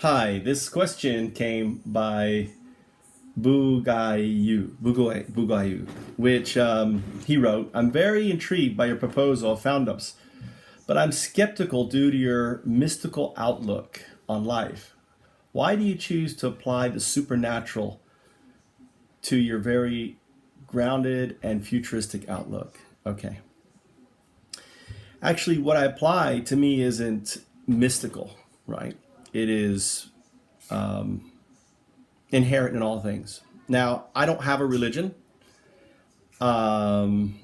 Hi, this question came by Bugayu, which he wrote, I'm very intrigued by your proposal of foundups, but I'm skeptical due to your mystical outlook on life. Why do you choose to apply the supernatural to your very grounded and futuristic outlook? Okay. Actually, what I apply to me isn't mystical, right? It is inherent in all things. Now, I don't have a religion. Um,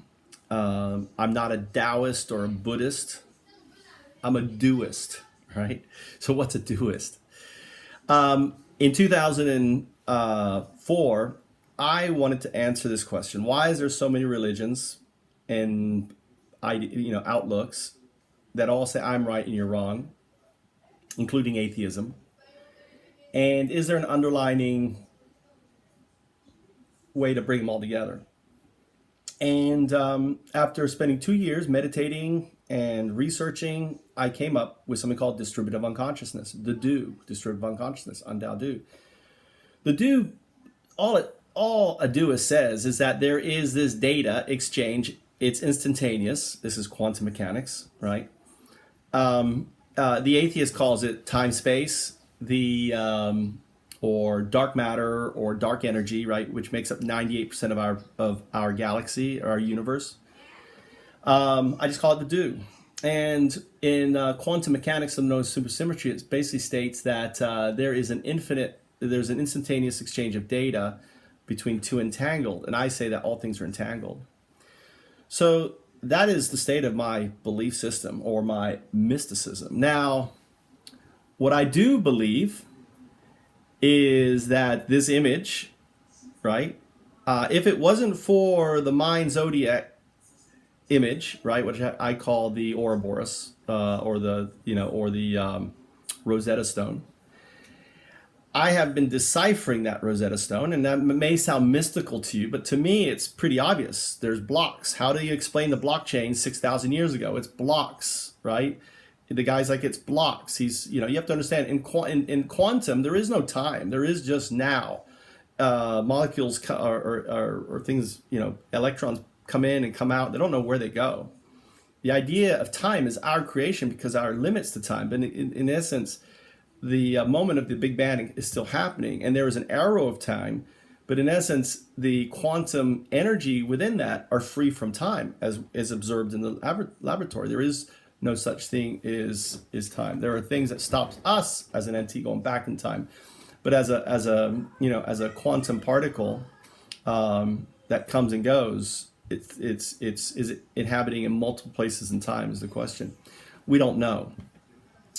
I'm not a Taoist or a Buddhist. I'm a doist, right? So, what's a doist? In 2004, I wanted to answer this question: why is there so many religions and outlooks that all say I'm right and you're wrong, including atheism? And is there an underlining way to bring them all together? And after spending 2 years meditating and researching, I came up with something called distributive unconsciousness, the do, distributive unconsciousness, UnDaoDu. The do, all a doist says is that there is this data exchange. It's instantaneous. This is quantum mechanics, right? The atheist calls it time space. Or dark matter or dark energy, right, which makes up 98% of our galaxy or our universe. I just call it the do. And in quantum mechanics, known as supersymmetry, it basically states that there's an instantaneous exchange of data between two entangled, and I say that all things are entangled. So that is the state of my belief system or my mysticism. Now, what I do believe is that this image, right? If it wasn't for the mind zodiac image, right, which I call the Uroboros or the Rosetta Stone, I have been deciphering that Rosetta Stone, and that may sound mystical to you, but to me, it's pretty obvious. There's blocks. How do you explain the blockchain 6,000 years ago? It's blocks, right? The guy's like, it's blocks. You have to understand in quantum, there is no time. There is just now. Molecules or things, electrons come in and come out. They don't know where they go. The idea of time is our creation because our limits to time. But in essence, the moment of the Big Bang is still happening, and there is an arrow of time. But in essence, the quantum energy within that are free from time, as is observed in the laboratory. There is no such thing is time. There are things that stops us as an entity going back in time, but as a quantum particle that comes and goes, is it inhabiting in multiple places in time is the question. We don't know.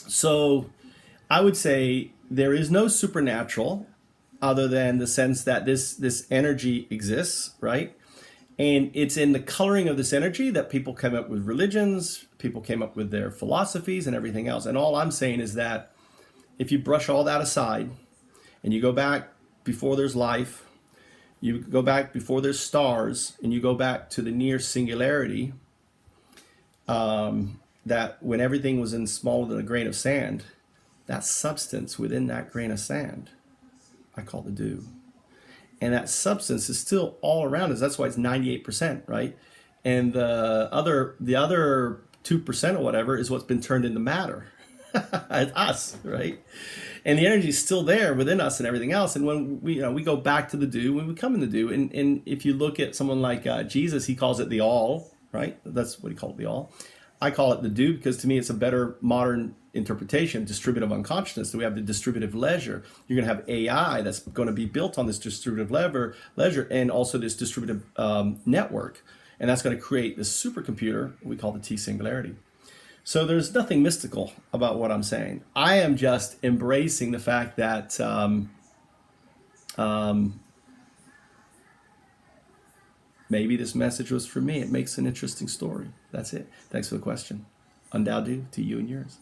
So I would say there is no supernatural other than the sense that this energy exists, right? And it's in the coloring of this energy that people came up with religions, people came up with their philosophies and everything else. And all I'm saying is that if you brush all that aside and you go back before there's life, you go back before there's stars, and you go back to the near singularity, that when everything was in smaller than a grain of sand, that substance within that grain of sand, I call the dew. And that substance is still all around us. That's why it's 98%, right? And the other 2% or whatever is what's been turned into matter. It's us, right? And the energy is still there within us and everything else. And when we go back to the do, when we come in the do, and if you look at someone like Jesus, he calls it the all, right? That's what he called the all. I call it the do because to me it's a better modern interpretation, distributive unconsciousness. So we have the distributive ledger. You're going to have AI that's going to be built on this distributive ledger and also this distributive network. And that's going to create this supercomputer we call the T singularity. So there's nothing mystical about what I'm saying. I am just embracing the fact that maybe this message was for me. It makes an interesting story. That's it. Thanks for the question. UnDaoDu to you and yours.